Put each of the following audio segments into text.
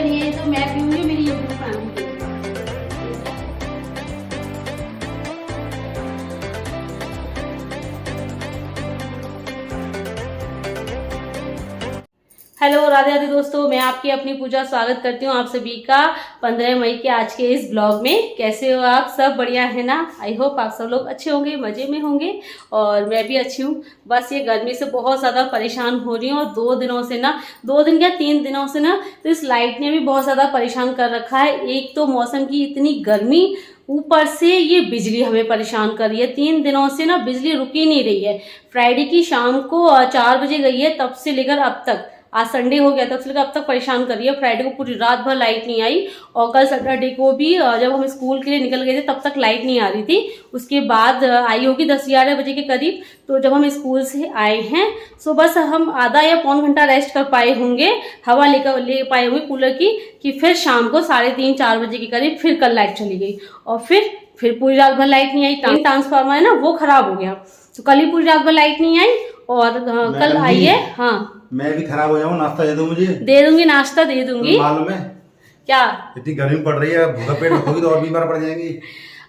नहीं है तो मैं पीऊंगी, मेरी YouTube family. Hello Radhe Radhe दोस्तों, मैं आपकी अपनी पूजा स्वागत करती हूँ आप सभी का 15 मई के आज के इस ब्लॉग में। कैसे हो आप सब? बढ़िया है ना? आई होप आप सब लोग अच्छे होंगे, मजे में होंगे और मैं भी अच्छी हूँ। बस ये गर्मी से बहुत ज़्यादा परेशान हो रही हूँ और 2 दिनों से ना, 2 दिन क्या 3 दिनों से ना, तो इस लाइट ने भी बहुत ज़्यादा परेशान कर रखा है। एक तो मौसम की इतनी गर्मी, ऊपर से ये बिजली हमें परेशान कर रही है। 3 दिनों से ना बिजली रुकी नहीं रही है। फ्राइडे की शाम को 4 बजे गई है, तब से लेकर अब तक, आज संडे हो गया तब से लेकर अब तक परेशान कर रही है। फ्राइडे को पूरी रात भर लाइट नहीं आई और कल सैटरडे को भी जब हम स्कूल के लिए निकल गए थे तब तक लाइट नहीं आ रही थी। उसके बाद आई होगी 10-11 बजे के करीब। तो जब हम स्कूल से आए हैं सो बस हम आधा या पौन घंटा रेस्ट कर पाए होंगे, हवा ले पाए होंगे कूलर की, कि फिर शाम को 3:30-4 बजे के करीब फिर कल लाइट चली गई और फिर पूरी रात भर लाइट नहीं आई। ट्रांसफार्मर है ना, वो खराब हो गया, तो कल ही पूरी रात भर लाइट नहीं आई और कल आई है। हाँ, मैं भी खराब हो जाऊँ, नाश्ता दे दो मुझे। दे दूंगी, नाश्ता दे दूंगी। मालूम है क्या इतनी गर्मी पड़ रही है, भूखा पेट रखोगी तो और बीमार पड़ जाएंगी।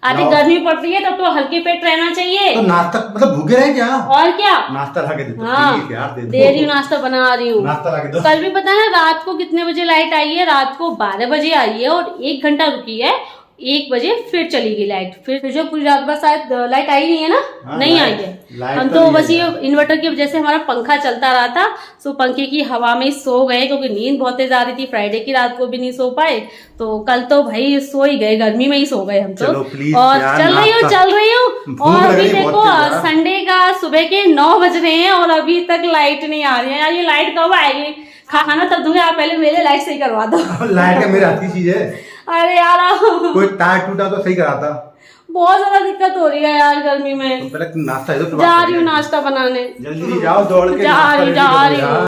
अरे गर्मी पड़ रही है तब तो हल्के पेट रहना चाहिए। तो नाश्ता मतलब भूखे रहे क्या? और क्या, नाश्ता ला के दो। हाँ दे रही हूँ, नाश्ता बना रही हूँ। नाश्ता ला के दो। कल भी पता है रात को कितने बजे लाइट आई है? रात को 12 बजे आई है और 1 घंटा रुकी है। 1 बजे फिर चली गई लाइट। फिर जो पूरी रात भर शायद लाइट आई नहीं है ना। हाँ, नहीं आई है। हम तो बस ये इन्वर्टर की वजह से हमारा पंखा चलता रहा था, सो पंखे की हवा में सो गए क्योंकि नींद बहुत तेज आ रही थी। फ्राइडे की रात को भी नहीं सो पाए, तो कल तो भाई सो ही गए, गर्मी में ही सो गए हम तो। और चल रही हूँ और अभी देखो संडे का सुबह के 9 बज रहे हैं और अभी तक लाइट नहीं आ रही है। यार ये लाइट कब आएगी? खाना तब दूंगे, आप पहले मेरे लाइट सही करवा दो। लाइट का मेरी आती चीज है। अरे यार कोई तार टूटा तो सही कराता। बहुत ज्यादा दिक्कत हो रही है यार गर्मी में। तो पहले नाश्ता दो। जा रही हूँ नाश्ता बनाने, जल्दी जाओ दौड़ के। जा रही हूँ।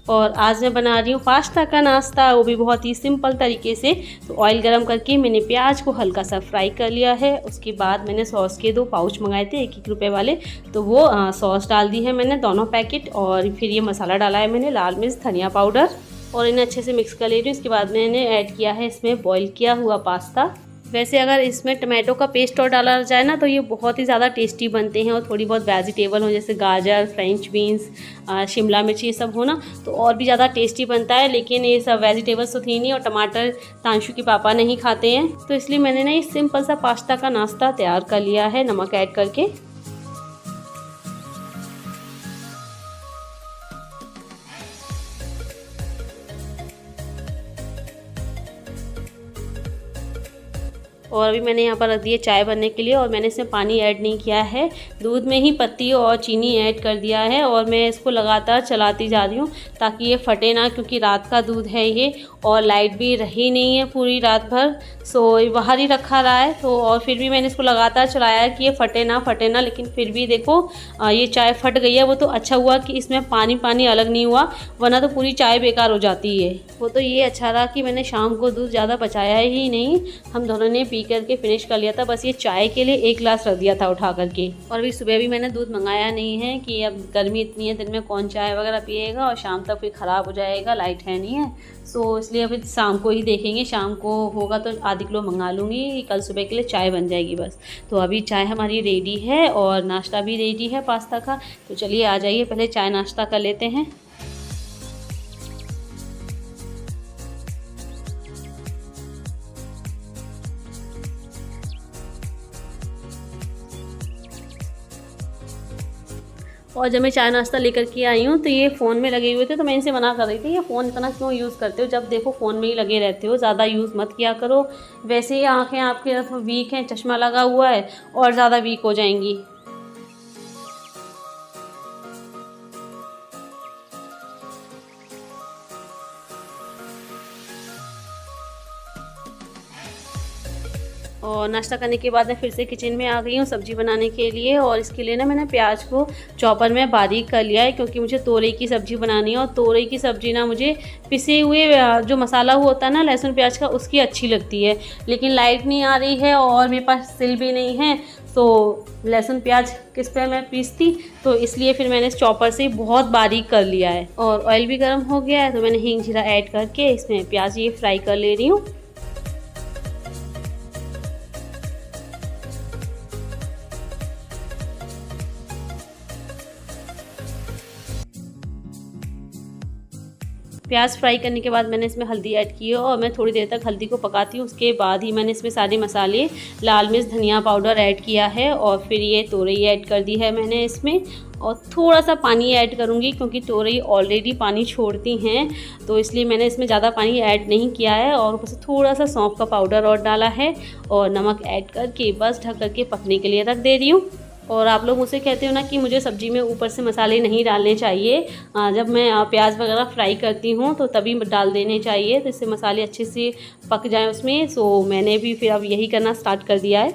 और आज मैं बना रही हूँ पास्ता का नाश्ता, वो भी बहुत ही सिंपल तरीके से। तो ऑयल गरम करके मैंने प्याज को हल्का सा फ्राई कर लिया है। उसके बाद मैंने सॉस के 2 पाउच मंगाए थे 1-1 रुपये वाले, तो वो सॉस डाल दी है मैंने दोनों पैकेट। और फिर ये मसाला डाला है मैंने, लाल मिर्च, धनिया पाउडर, और इन्हें अच्छे से मिक्स कर ले रही हूँ। इसके बाद मैंने ऐड किया है इसमें बॉईल किया हुआ पास्ता। वैसे अगर इसमें टमाटो का पेस्ट और डाला जाए ना तो ये बहुत ही ज़्यादा टेस्टी बनते हैं, और थोड़ी बहुत वेजिटेबल हो जैसे गाजर, फ्रेंच बीन्स, शिमला मिर्च, ये सब हो ना तो और भी ज़्यादा टेस्टी बनता है। लेकिन ये सब वेजिटेबल्स तो थी नहीं और टमाटर तांशु के पापा नहीं खाते हैं, तो इसलिए मैंने ना ये सिंपल सा पास्ता का नाश्ता तैयार कर लिया है नमक ऐड करके। और अभी मैंने यहाँ पर रख दिया चाय बनने के लिए, और मैंने इसमें पानी ऐड नहीं किया है, दूध में ही पत्ती और चीनी ऐड कर दिया है। और मैं इसको लगातार चलाती जा रही हूँ ताकि ये फटे ना, क्योंकि रात का दूध है ये और लाइट भी रही नहीं है पूरी रात भर, सो बाहर ही रखा रहा है। तो और फिर भी मैंने इसको लगातार चलाया है कि ये फटे ना, लेकिन फिर भी देखो ये चाय फट गई है। वो तो अच्छा हुआ कि इसमें पानी अलग नहीं हुआ, वरना तो पूरी चाय बेकार हो जाती है। वो तो ये अच्छा रहा कि मैंने शाम को दूध ज़्यादा बचाया ही नहीं, हम दोनों ने पी करके फिनिश कर लिया था। बस ये चाय के लिए 1 गिलास रख दिया था उठा करके। और अभी सुबह भी मैंने दूध मंगाया नहीं है कि अब गर्मी इतनी है, दिन में कौन चाय वगैरह पिएगा और शाम तक फिर ख़राब हो जाएगा, लाइट है नहीं है। सो इसलिए अभी शाम को ही देखेंगे, शाम को होगा तो आधी किलो मंगा लूँगी, कल सुबह के लिए चाय बन जाएगी बस। तो अभी चाय हमारी रेडी है और नाश्ता भी रेडी है पास्ता का। तो चलिए आ जाइए, पहले चाय नाश्ता कर लेते हैं। और जब मैं चाय नाश्ता लेकर के आई हूँ तो ये फ़ोन में लगे हुए थे, तो मैं इनसे मना कर रही थी ये फ़ोन इतना क्यों यूज़ करते हो, जब देखो फ़ोन में ही लगे रहते हो, ज़्यादा यूज़ मत किया करो। वैसे ही आँखें आपके वीक हैं, चश्मा लगा हुआ है और ज़्यादा वीक हो जाएंगी। और नाश्ता करने के बाद मैं फिर से किचन में आ गई हूँ सब्ज़ी बनाने के लिए। और इसके लिए ना मैंने प्याज को चॉपर में बारीक कर लिया है, क्योंकि मुझे तोरई की सब्ज़ी बनानी है। और तोरई की सब्ज़ी ना मुझे पिसे हुए जो मसाला होता है ना लहसुन प्याज का, उसकी अच्छी लगती है। लेकिन लाइट नहीं आ रही है और मेरे पास सिल भी नहीं है, तो लहसुन प्याज किस पे मैं पीसती, तो इसलिए फिर मैंने इस चॉपर से बहुत बारीक कर लिया है। और ऑयल भी गर्म हो गया है, तो मैंने हींग जीरा ऐड करके इसमें प्याज ये फ्राई कर ले रही हूँ। प्याज फ्राई करने के बाद मैंने इसमें हल्दी ऐड की है और मैं थोड़ी देर तक हल्दी को पकाती हूँ। उसके बाद ही मैंने इसमें सारे मसाले, लाल मिर्च, धनिया पाउडर ऐड किया है और फिर ये तोरई ऐड कर दी है मैंने इसमें। और थोड़ा सा पानी ऐड करूँगी, क्योंकि तोरई ऑलरेडी पानी छोड़ती हैं, तो इसलिए मैंने इसमें ज़्यादा पानी ऐड नहीं किया है। और ऊपर से थोड़ा सा सौंफ का पाउडर और डाला है और नमक ऐड करके बस ढक करके पकने के लिए रख दे रही हूँ। और आप लोग मुझसे कहते हो ना कि मुझे सब्ज़ी में ऊपर से मसाले नहीं डालने चाहिए, जब मैं प्याज वगैरह फ्राई करती हूँ तो तभी डाल देने चाहिए, तो इससे मसाले अच्छे से पक जाएं उसमें। सो मैंने भी फिर अब यही करना स्टार्ट कर दिया है।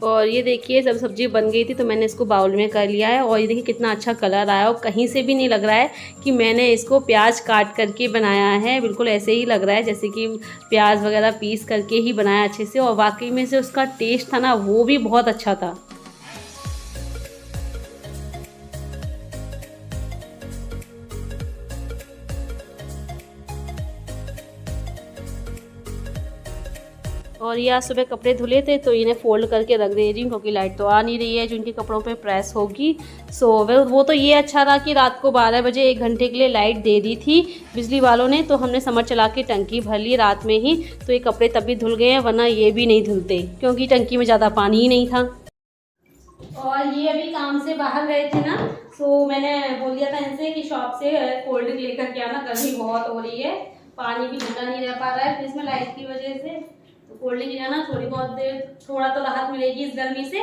और ये देखिए जब सब्ज़ी बन गई थी तो मैंने इसको बाउल में कर लिया है। और ये देखिए कितना अच्छा कलर आया, और कहीं से भी नहीं लग रहा है कि मैंने इसको प्याज काट करके बनाया है। बिल्कुल ऐसे ही लग रहा है जैसे कि प्याज वगैरह पीस करके ही बनाया अच्छे से। और वाकई में से उसका टेस्ट था ना, वो भी बहुत अच्छा था। और ये आज सुबह कपड़े धुले थे तो इन्हें फोल्ड करके रख दे रही हूँ, क्योंकि लाइट तो आ नहीं रही है जिनके कपड़ों पे प्रेस होगी। सो वो तो ये अच्छा रहा कि रात को 12 बजे 1 घंटे के लिए लाइट दे दी थी बिजली वालों ने, तो हमने समर चला के टंकी भर ली रात में ही, तो ये कपड़े तब भी धुल गए हैं, वरना ये भी नहीं धुलते क्योंकि टंकी में ज़्यादा पानी ही नहीं था। और ये अभी काम से बाहर गए थे ना, सो मैंने बोल दिया था इनसे कि शॉप से कोल्ड ड्रिंक लेकर के आना, गर्मी बहुत हो रही है, पानी भी ठंडा नहीं रह पा रहा है, फिर इसमें लाइट की वजह से तो कोल्ड ड्रिंक जाना थोड़ी बहुत देर थोड़ा तो राहत मिलेगी इस गर्मी से।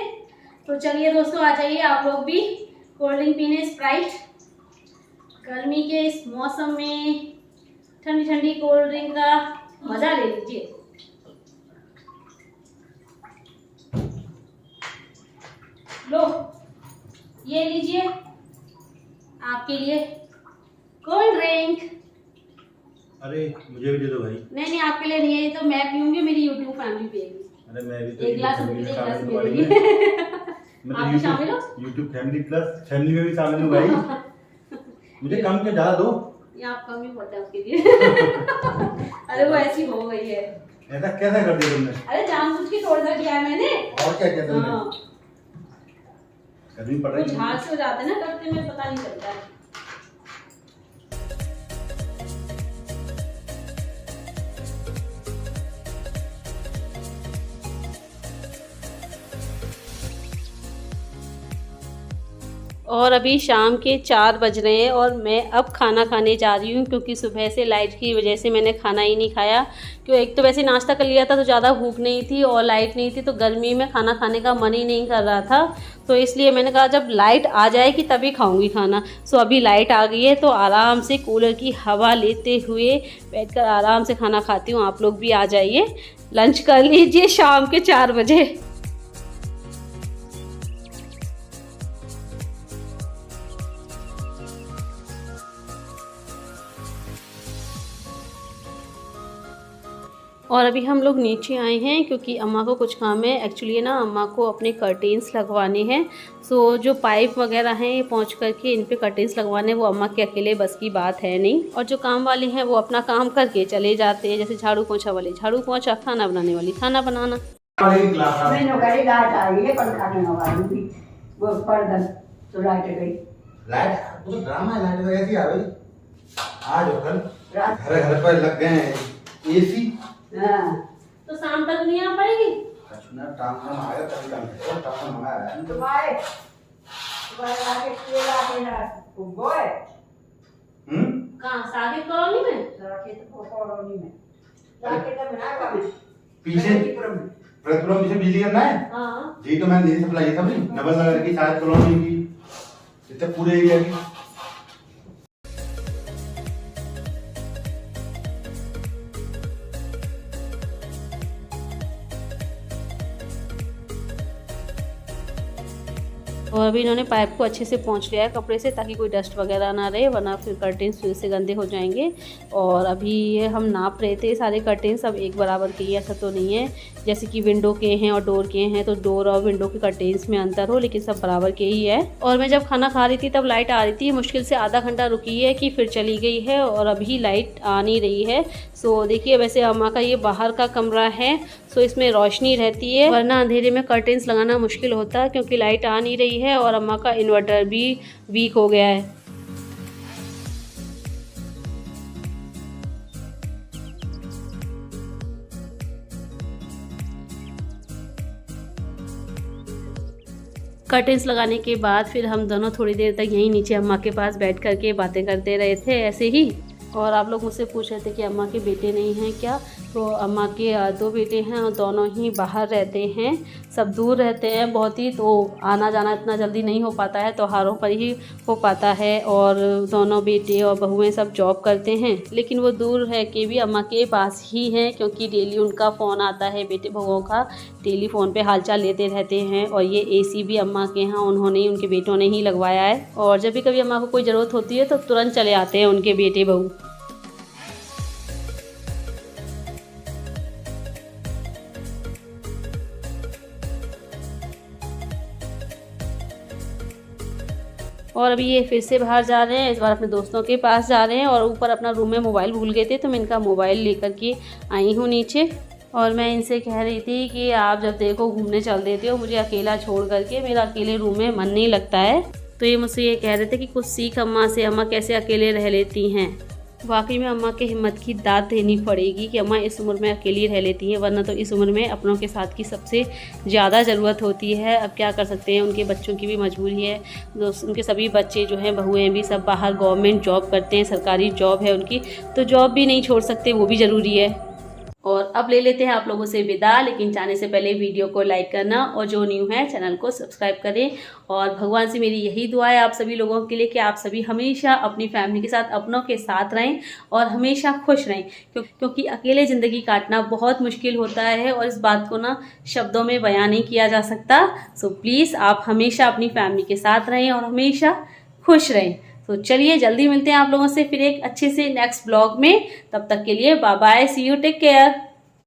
तो चलिए दोस्तों, आ जाइए आप लोग भी कोल्ड ड्रिंक पीने, स्प्राइट। गर्मी के इस मौसम में ठंडी ठंडी कोल्ड ड्रिंक का मजा ले लीजिए। लो ये लीजिए आपके लिए कोल्ड ड्रिंक। अरे मुझे भी दे दो भाई। नहीं आपके लिए नहीं है, ये तो मैं पीऊंगी, मेरी यूट्यूब फैमिली पिएगी। अरे मैं भी तो एक गिलास मिलेगी। मैं तो शामिल हो यूट्यूब फैमिली प्लस फैमिली में भी शामिल हूँ भाई। मुझे कम के ज्यादा दो। ये आप कम ही पड़ता है उसके लिए। अरे वो ऐसी हो गई है। ऐसा कैसे कर दिया तुमने? अरे जानबूझ के थोड़ा सा किया है मैंने। और क्या किया तुमने? गर्मी पड़ रही है, झाड़ से हो जाते ना करते में, पता नहीं चलता है। और अभी शाम के 4 बज रहे हैं और मैं अब खाना खाने जा रही हूँ, क्योंकि सुबह से लाइट की वजह से मैंने खाना ही नहीं खाया। क्यों, एक तो वैसे नाश्ता कर लिया था तो ज़्यादा भूख नहीं थी और लाइट नहीं थी, तो गर्मी में खाना खाने का मन ही नहीं कर रहा था। तो इसलिए मैंने कहा जब लाइट आ जाएगी तभी खाऊंगी खाना। सो अभी लाइट आ गई है तो आराम से कूलर की हवा लेते हुए बैठकर आराम से खाना खाती हूँ। आप लोग भी आ जाइए, लंच कर लीजिए शाम के 4 बजे। और अभी हम लोग नीचे आए हैं क्योंकि अम्मा को कुछ काम है। एक्चुअली ना अम्मा को अपने कर्टेन्स लगवाने हैं। सो जो पाइप वगैरह हैं ये पहुँच करके इन पे कर्टेन्स लगवाने, वो अम्मा के अकेले बस की बात है नहीं। और जो काम वाले हैं वो अपना काम करके चले जाते हैं, जैसे झाड़ू पोछा वाले झाड़ू पोछा, खाना बनाने वाली खाना बनाना। घर पर लग गए हैं एसी। तो शाम तक नहीं आ पाएगी। कहाँ साकेत कॉलोनी में? पीछे प्रतिपुरम पीछे बिजली करना है। हाँ जी तो मैंने दी सप्लाई सब डबल नगर की शायद कॉलोनी की, इतने पूरे एरिया की। और अभी इन्होंने पाइप को अच्छे से पोंछ लिया है कपड़े से, ताकि कोई डस्ट वगैरह ना रहे, वरना फिर कर्टेन्स फिर से गंदे हो जाएंगे। और अभी ये हम नाप रहे थे सारे कर्टेन्स, अब एक बराबर के, ऐसा तो नहीं है जैसे कि विंडो के हैं और डोर के हैं तो डोर और विंडो के कर्टेन्स में अंतर हो, लेकिन सब बराबर के ही है। और मैं जब खाना खा रही थी तब लाइट आ रही थी, मुश्किल से आधा घंटा रुकी है कि फिर चली गई है और अभी लाइट आ नहीं रही है। सो देखिए, वैसे अम्मा का ये बाहर का कमरा है, सो इसमें रोशनी रहती है, वरना अंधेरे में कर्टेन्स लगाना मुश्किल होता है क्योंकि लाइट आ नहीं रही है और अम्मा का इन्वर्टर भी वीक हो गया है। कर्टेन्स लगाने के बाद फिर हम दोनों थोड़ी देर तक यहीं नीचे अम्मा के पास बैठ करके बातें करते रहे थे ऐसे ही। और आप लोग मुझसे पूछ रहे थे कि अम्मा के बेटे नहीं हैं क्या, तो अम्मा के 2 बेटे हैं और दोनों ही बाहर रहते हैं, सब दूर रहते हैं बहुत ही, तो आना जाना इतना जल्दी नहीं हो पाता है, त्योहारों पर ही हो पाता है। और दोनों बेटे और बहुएं सब जॉब करते हैं, लेकिन वो दूर है कि भी अम्मा के पास ही हैं, क्योंकि डेली उनका फ़ोन आता है बेटे बहुओं का, डेली फ़ोन पे हालचाल लेते रहते हैं। और ये AC भी अम्मा के यहाँ उन्होंने, उनके बेटों ने ही लगवाया है, और जब भी कभी अम्मा को कोई ज़रूरत होती है तो तुरंत चले आते हैं उनके बेटे बहू। और अभी ये फिर से बाहर जा रहे हैं, इस बार अपने दोस्तों के पास जा रहे हैं, और ऊपर अपना रूम में मोबाइल भूल गए थे तो मैं इनका मोबाइल लेकर के आई हूँ नीचे। और मैं इनसे कह रही थी कि आप जब देखो घूमने चल देते हो मुझे अकेला छोड़ करके, मेरा अकेले रूम में मन नहीं लगता है। तो ये मुझसे ये कह रहे थे कि कुछ सीख अम्मा से, अम्मा कैसे अकेले रह लेती हैं। वाकई में अम्मा के हिम्मत की दाद देनी पड़ेगी कि अम्मा इस उम्र में अकेली रह लेती हैं, वरना तो इस उम्र में अपनों के साथ की सबसे ज़्यादा ज़रूरत होती है। अब क्या कर सकते हैं, उनके बच्चों की भी मजबूरी है। उनके सभी बच्चे जो हैं, बहुएँ भी सब बाहर गवर्नमेंट जॉब करते हैं, सरकारी जॉब है उनकी, तो जॉब भी नहीं छोड़ सकते, वो भी ज़रूरी है। और अब ले लेते हैं आप लोगों से विदा, लेकिन जाने से पहले वीडियो को लाइक करना और जो न्यू है चैनल को सब्सक्राइब करें। और भगवान से मेरी यही दुआ है आप सभी लोगों के लिए कि आप सभी हमेशा अपनी फैमिली के साथ, अपनों के साथ रहें और हमेशा खुश रहें, क्योंकि अकेले ज़िंदगी काटना बहुत मुश्किल होता है और इस बात को ना शब्दों में बयान नहीं किया जा सकता। सो प्लीज़ आप हमेशा अपनी फैमिली के साथ रहें और हमेशा खुश रहें। तो चलिए जल्दी मिलते हैं आप लोगों से फिर एक अच्छे से नेक्स्ट ब्लॉग में, तब तक के लिए bye bye, see you, take care.